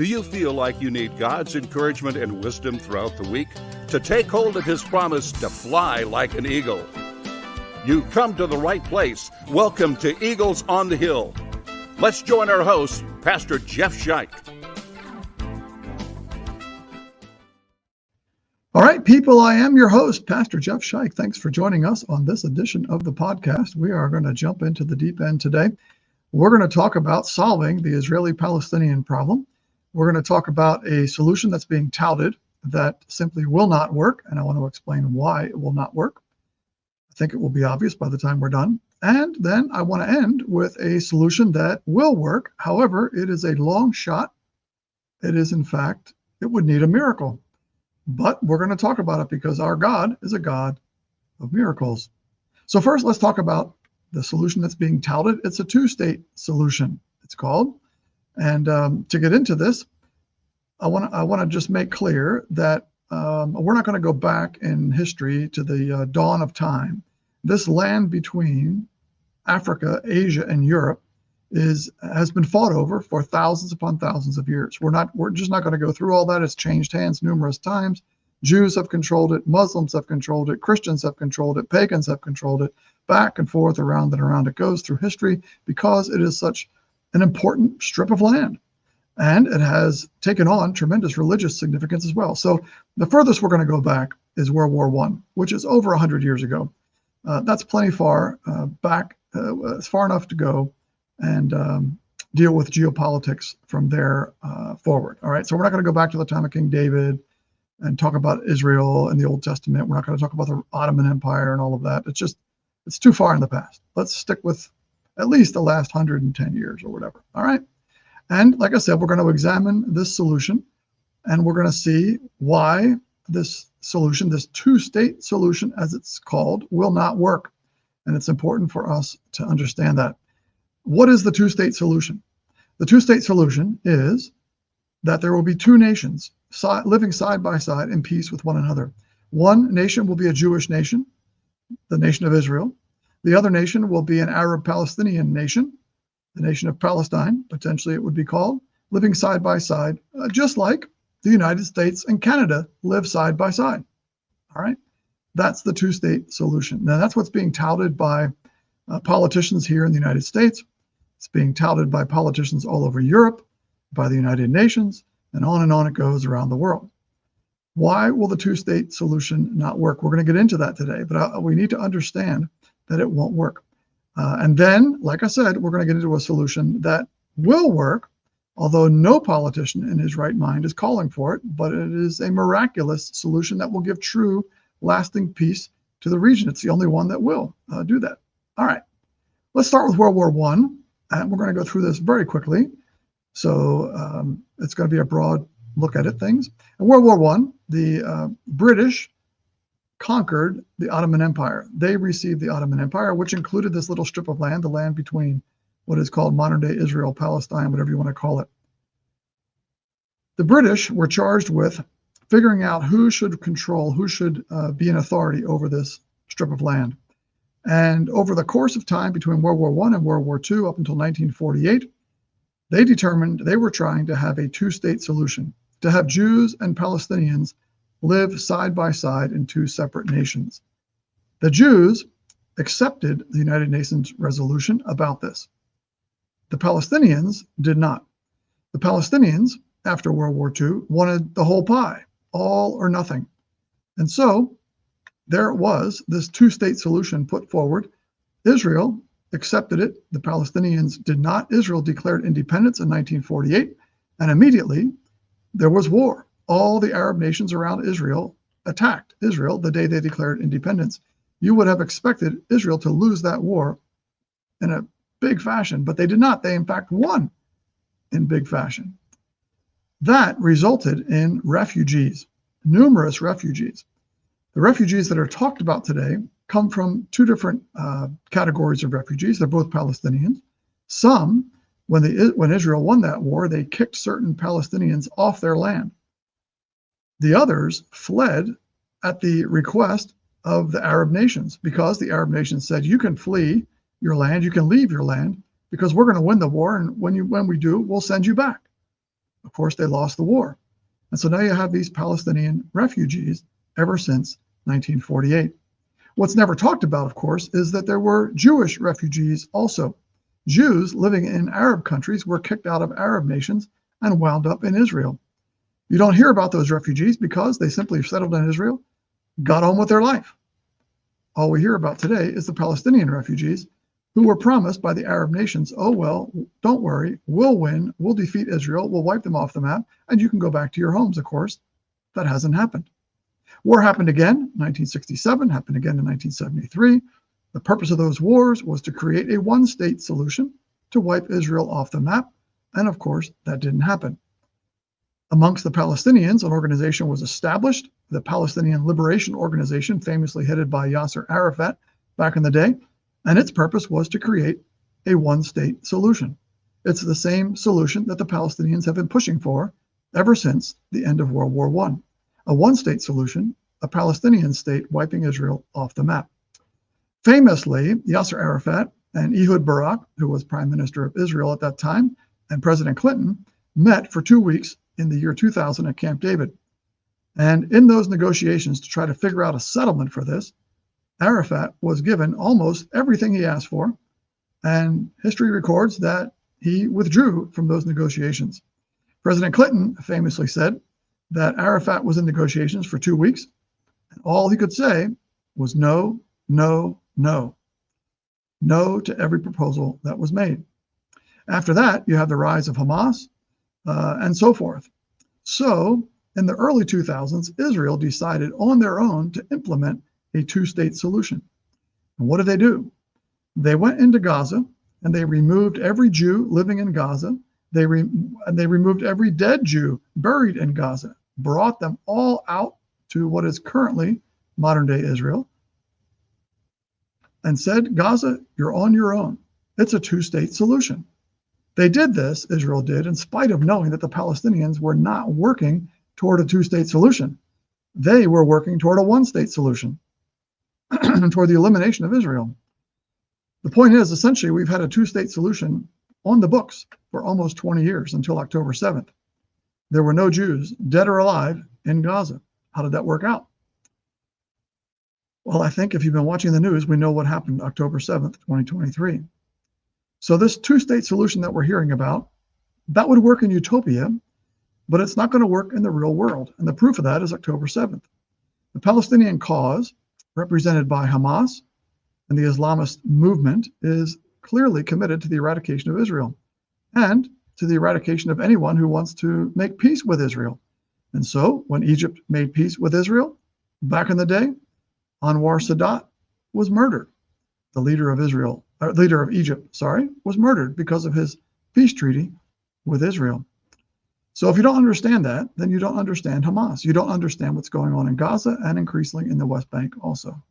Do you feel like you need God's encouragement and wisdom throughout the week to take hold of His promise to fly like an eagle? You've come to the right place. Welcome to Eagles on the Hill. Let's join our host, Pastor Jeff Scheich. All right, people, I am your host, Pastor Jeff Scheich. Thanks for joining us on this edition of the podcast. We are going to jump into the deep end today. We're going to talk about solving the Israeli-Palestinian problem. We're going to talk about a solution that's being touted that simply will not work, and I want to explain why it will not work. I think it will be obvious by the time we're done. And then I want to end with a solution that will work. However, it is a long shot. It is, in fact, it would need a miracle. But we're going to talk about it because our God is a God of miracles. So first, let's talk about the solution that's being touted. It's a two-state solution, it's called. And to get into this, I want to just make clear that we're not going to go back in history to the dawn of time. This land between Africa, Asia, and Europe has been fought over for thousands upon thousands of years. We're just not going to go through all that. It's changed hands numerous times. Jews have controlled it, Muslims have controlled it, Christians have controlled it, pagans have controlled it, back and forth, around and around it goes through history because it is such an important strip of land. And it has taken on tremendous religious significance as well. So the furthest we're going to go back is World War I, which is over 100 years ago. That's plenty far back. It's far enough to go and deal with geopolitics from there forward. All right, so we're not going to go back to the time of King David and talk about Israel and the Old Testament. We're not going to talk about the Ottoman Empire and all of that. It's too far in the past. Let's stick with at least the last 110 years or whatever. All right. And like I said, we're going to examine this solution and we're going to see why this solution, this two-state solution, as it's called, will not work. And it's important for us to understand that. What is the two-state solution? The two-state solution is that there will be two nations living side by side in peace with one another. One nation will be a Jewish nation, the nation of Israel. The other nation will be an Arab-Palestinian nation, the nation of Palestine, potentially it would be called, living side by side, just like the United States and Canada live side by side. All right, that's the two-state solution. Now, that's what's being touted by politicians here in the United States. It's being touted by politicians all over Europe, by the United Nations, and on it goes around the world. Why will the two-state solution not work? We're going to get into that today, but we need to understand that it won't work. And then, like I said, we're going to get into a solution that will work, although no politician in his right mind is calling for it, but it is a miraculous solution that will give true, lasting peace to the region. It's the only one that will do that. All right, let's start with World War I, and we're going to go through this very quickly. So it's going to be a broad look at things. In World War I, the British conquered the Ottoman Empire. They received the Ottoman Empire, which included this little strip of land, the land between what is called modern-day Israel, Palestine, whatever you want to call it. The British were charged with figuring out who should control, who should be in authority over this strip of land. And over the course of time between World War I and World War II, up until 1948, they determined they were trying to have a two-state solution, to have Jews and Palestinians live side by side in two separate nations. The Jews accepted the United Nations resolution about this. The Palestinians did not. The Palestinians, after World War II, wanted the whole pie, all or nothing. And so there it was, this two-state solution put forward. Israel accepted it. The Palestinians did not. Israel declared independence in 1948, and immediately there was war. All the Arab nations around Israel attacked Israel the day they declared independence. You would have expected Israel to lose that war in a big fashion, but they did not. They, in fact, won in big fashion. That resulted in refugees, numerous refugees. The refugees that are talked about today come from two different categories of refugees. They're both Palestinians. Some, when Israel won that war, they kicked certain Palestinians off their land. The others fled at the request of the Arab nations, because the Arab nations said, you can flee your land, you can leave your land, because we're going to win the war, and when we do, we'll send you back. Of course, they lost the war. And so now you have these Palestinian refugees ever since 1948. What's never talked about, of course, is that there were Jewish refugees also. Jews living in Arab countries were kicked out of Arab nations and wound up in Israel. You don't hear about those refugees because they simply settled in Israel, got on with their life. All we hear about today is the Palestinian refugees who were promised by the Arab nations, oh, well, don't worry, we'll win, we'll defeat Israel, we'll wipe them off the map, and you can go back to your homes, of course. That hasn't happened. War happened again, 1967, happened again in 1973. The purpose of those wars was to create a one-state solution to wipe Israel off the map, and of course, that didn't happen. Amongst the Palestinians, an organization was established, the Palestinian Liberation Organization, famously headed by Yasser Arafat back in the day, and its purpose was to create a one-state solution. It's the same solution that the Palestinians have been pushing for ever since the end of World War I. A one-state solution, a Palestinian state wiping Israel off the map. Famously, Yasser Arafat and Ehud Barak, who was Prime Minister of Israel at that time, and President Clinton met for 2 weeks in the year 2000 at Camp David. And in those negotiations to try to figure out a settlement for this, Arafat was given almost everything he asked for, and history records that he withdrew from those negotiations. President Clinton famously said that Arafat was in negotiations for 2 weeks, and all he could say was no, no, no. No to every proposal that was made. After that, you have the rise of Hamas and so forth. So, in the early 2000s, Israel decided on their own to implement a two-state solution. And what did they do? They went into Gaza and they removed every Jew living in Gaza. They removed every dead Jew buried in Gaza, brought them all out to what is currently modern-day Israel, and said, Gaza, you're on your own. It's a two-state solution. They did this, Israel did, in spite of knowing that the Palestinians were not working toward a two-state solution. They were working toward a one-state solution, toward the elimination of Israel. The point is, essentially, we've had a two-state solution on the books for almost 20 years until October 7th. There were no Jews, dead or alive, in Gaza. How did that work out? Well, I think if you've been watching the news, we know what happened October 7th, 2023. So this two-state solution that we're hearing about, that would work in utopia, but it's not going to work in the real world. And the proof of that is October 7th. The Palestinian cause, represented by Hamas and the Islamist movement, is clearly committed to the eradication of Israel and to the eradication of anyone who wants to make peace with Israel. And so when Egypt made peace with Israel back in the day, Anwar Sadat was murdered. The leader of Egypt, was murdered because of his peace treaty with Israel. So if you don't understand that, then you don't understand Hamas. You don't understand what's going on in Gaza and increasingly in the West Bank also.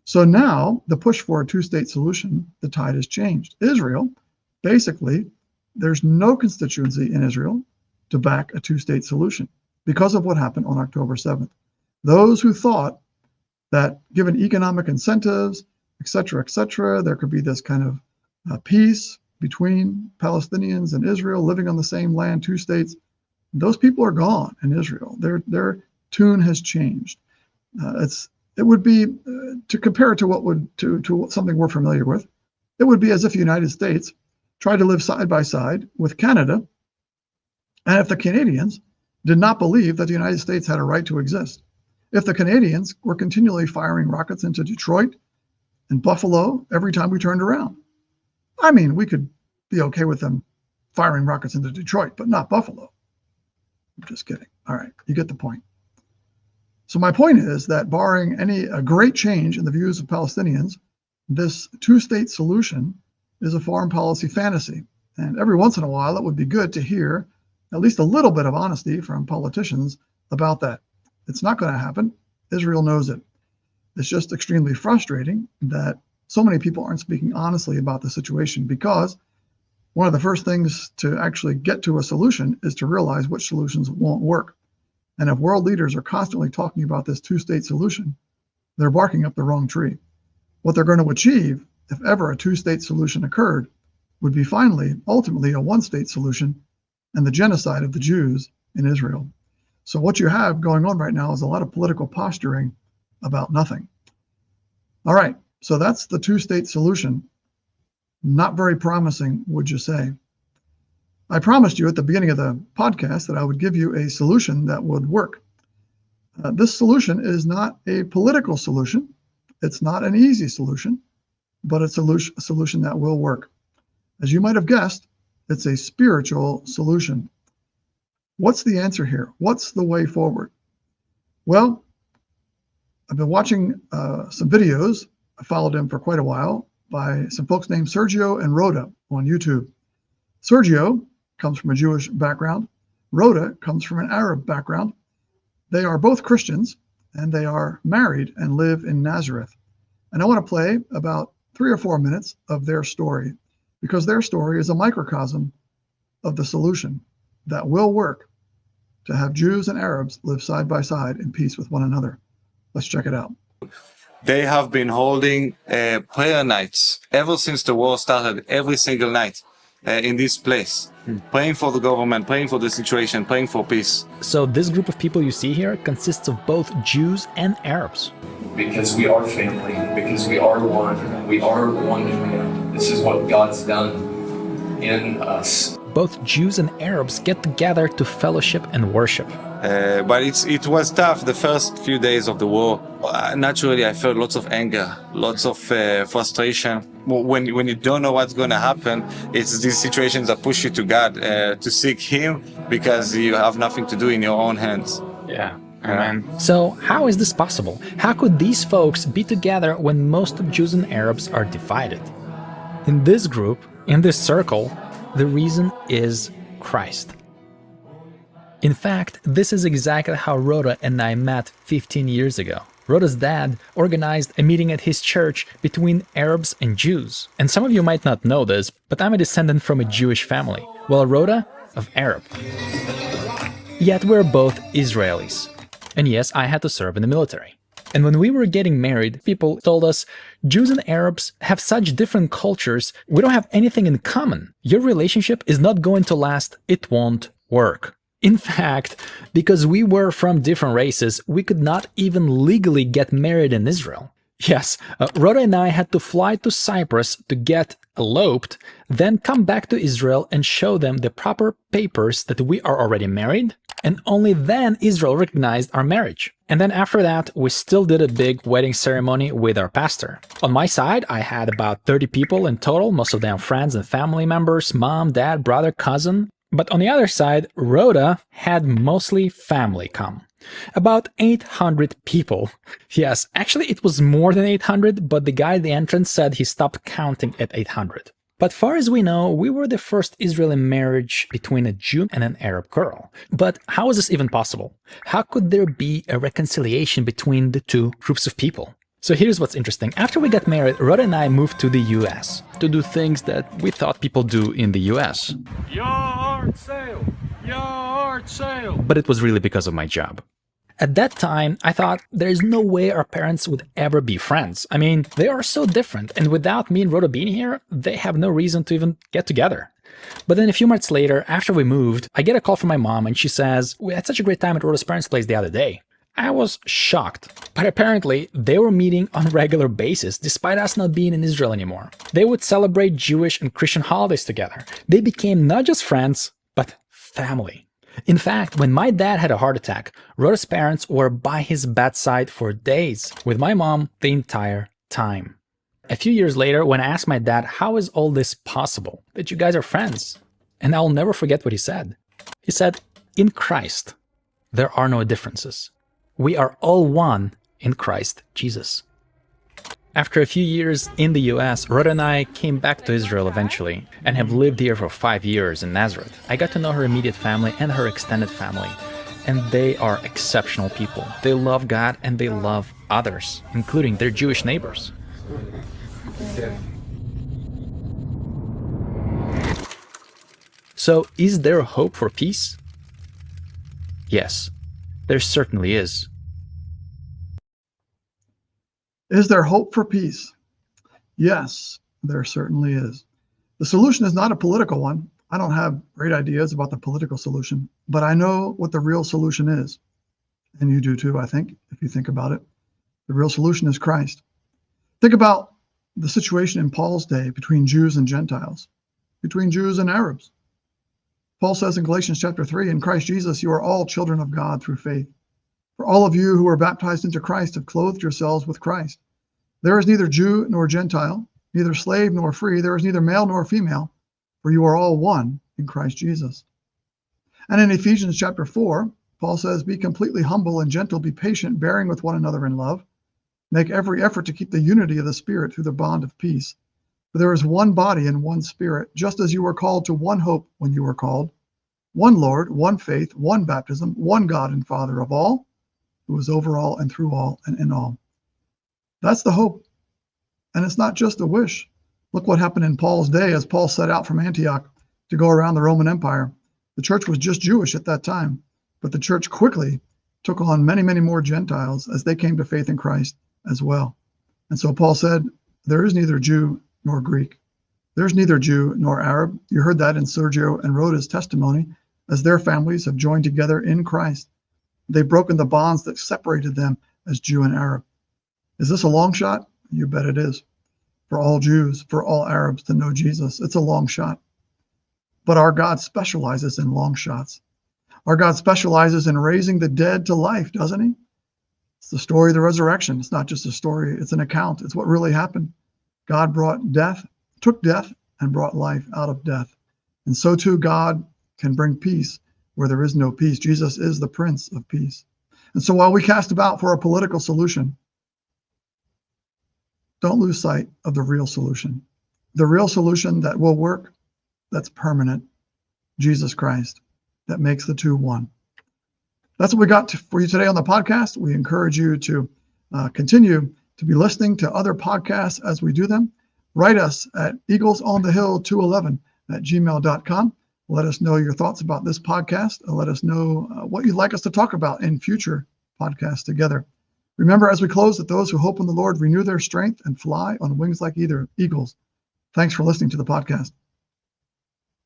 So now the push for a two-state solution, the tide has changed. Israel, basically, there's no constituency in Israel to back a two-state solution because of what happened on October 7th. Those who thought that given economic incentives, et cetera, there could be this kind of peace between Palestinians and Israel living on the same land, two states, those people are gone in Israel. Their tune has changed. It would be, to compare it to something we're familiar with, it would be as if the United States tried to live side by side with Canada, and if the Canadians did not believe that the United States had a right to exist, if the Canadians were continually firing rockets into Detroit and Buffalo every time we turned around. I mean, we could be okay with them firing rockets into Detroit, but not Buffalo. I'm just kidding. All right, you get the point. So my point is that barring a great change in the views of Palestinians, this two-state solution is a foreign policy fantasy. And every once in a while, it would be good to hear at least a little bit of honesty from politicians about that. It's not going to happen. Israel knows it. It's just extremely frustrating that so many people aren't speaking honestly about the situation, because one of the first things to actually get to a solution is to realize which solutions won't work. And if world leaders are constantly talking about this two-state solution, they're barking up the wrong tree. What they're going to achieve, if ever a two-state solution occurred, would be ultimately a one-state solution and the genocide of the Jews in Israel. So what you have going on right now is a lot of political posturing about nothing. All right, so that's the two-state solution. Not very promising, would you say? I promised you at the beginning of the podcast that I would give you a solution that would work. This solution is not a political solution. It's not an easy solution, but it's a solution that will work. As you might have guessed, it's a spiritual solution. What's the answer here? What's the way forward? Well, I've been watching some videos. I followed them for quite a while by some folks named Sergio and Rhoda on YouTube. Sergio comes from a Jewish background. Rhoda comes from an Arab background. They are both Christians, and they are married and live in Nazareth. And I want to play about 3 or 4 minutes of their story, because their story is a microcosm of the solution that will work to have Jews and Arabs live side by side in peace with one another. Let's check it out. They have been holding prayer nights ever since the war started, every single night in this place, praying for the government, praying for the situation, praying for peace. So this group of people you see here consists of both Jews and Arabs. Because we are family, because we are one man. This is what God's done in us. Both Jews and Arabs get together to fellowship and worship. But it was tough the first few days of the war. Naturally, I felt lots of anger, lots of frustration. When you don't know what's going to happen, it's these situations that push you to God, to seek Him, because you have nothing to do in your own hands. Yeah. Amen. So how is this possible? How could these folks be together when most of Jews and Arabs are divided? In this group, in this circle, the reason is Christ. In fact, this is exactly how Rhoda and I met 15 years ago. Rhoda's dad organized a meeting at his church between Arabs and Jews. And some of you might not know this, but I'm a descendant from a Jewish family, while Rhoda of Arab. Yet we're both Israelis. And yes, I had to serve in the military. And when we were getting married, people told us, Jews and Arabs have such different cultures, we don't have anything in common. Your relationship is not going to last, it won't work. In fact, because we were from different races, we could not even legally get married in Israel. Yes, Rhoda and I had to fly to Cyprus to get eloped, then come back to Israel and show them the proper papers that we are already married, and only then Israel recognized our marriage. And then after that, we still did a big wedding ceremony with our pastor. On my side, I had about 30 people in total, most of them friends and family members, mom, dad, brother, cousin. But on the other side, Rhoda had mostly family come. About 800 people. Yes, actually it was more than 800, but the guy at the entrance said he stopped counting at 800. But far as we know, we were the first Israeli marriage between a Jew and an Arab girl. But how is this even possible? How could there be a reconciliation between the two groups of people? So here's what's interesting. After we got married, Rhoda and I moved to the US to do things that we thought people do in the US. Yard sale! Yard sale! But it was really because of my job. At that time, I thought there's no way our parents would ever be friends. I mean, they are so different, and without me and Rhoda being here, they have no reason to even get together. But then a few months later, after we moved, I get a call from my mom and she says, "We had such a great time at Rhoda's parents' place the other day." I was shocked, but apparently they were meeting on a regular basis despite us not being in Israel anymore. They would celebrate Jewish and Christian holidays together. They became not just friends, but family. In fact, when my dad had a heart attack, Rhoda's parents were by his bedside for days, with my mom the entire time. A few years later, when I asked my dad, how is all this possible, that you guys are friends? And I'll never forget what he said. He said, in Christ, there are no differences. We are all one in Christ Jesus. After a few years in the US, Rhoda and I came back to Israel eventually and have lived here for 5 years in Nazareth. I got to know her immediate family and her extended family, and they are exceptional people. They love God and they love others, including their Jewish neighbors. So, is there hope for peace? Yes, there certainly is. Is there hope for peace? Yes, there certainly is. The solution is not a political one. I don't have great ideas about the political solution, but I know what the real solution is. And you do too, I think, if you think about it. The real solution is Christ. Think about the situation in Paul's day between Jews and Gentiles, between Jews and Arabs. Paul says in Galatians chapter 3, in Christ Jesus, you are all children of God through faith. For all of you who are baptized into Christ have clothed yourselves with Christ. There is neither Jew nor Gentile, neither slave nor free. There is neither male nor female, for you are all one in Christ Jesus. And in Ephesians chapter 4, Paul says, be completely humble and gentle, be patient, bearing with one another in love. Make every effort to keep the unity of the Spirit through the bond of peace. For there is one body and one Spirit, just as you were called to one hope when you were called, one Lord, one faith, one baptism, one God and Father of all, who is over all and through all and in all. That's the hope. And it's not just a wish. Look what happened in Paul's day as Paul set out from Antioch to go around the Roman Empire. The church was just Jewish at that time, but the church quickly took on many, many more Gentiles as they came to faith in Christ as well. And so Paul said, there is neither Jew nor Greek. There's neither Jew nor Arab. You heard that in Sergio and Rhoda's testimony as their families have joined together in Christ. They've broken the bonds that separated them as Jew and Arab. Is this a long shot? You bet it is. For all Jews, for all Arabs to know Jesus, it's a long shot. But our God specializes in long shots. Our God specializes in raising the dead to life, doesn't he? It's the story of the resurrection. It's not just a story, it's an account. It's what really happened. God took death and brought life out of death. And so too, God can bring peace where there is no peace. Jesus is the Prince of Peace. And so while we cast about for a political solution, don't lose sight of the real solution. The real solution that will work, that's permanent. Jesus Christ, that makes the two one. That's what we got for you today on the podcast. We encourage you to continue to be listening to other podcasts as we do them. Write us at eaglesonthehill211@gmail.com. Let us know your thoughts about this podcast. Let us know what you'd like us to talk about in future podcasts together. Remember, as we close, that those who hope in the Lord renew their strength and fly on wings like eagles. Thanks for listening to the podcast.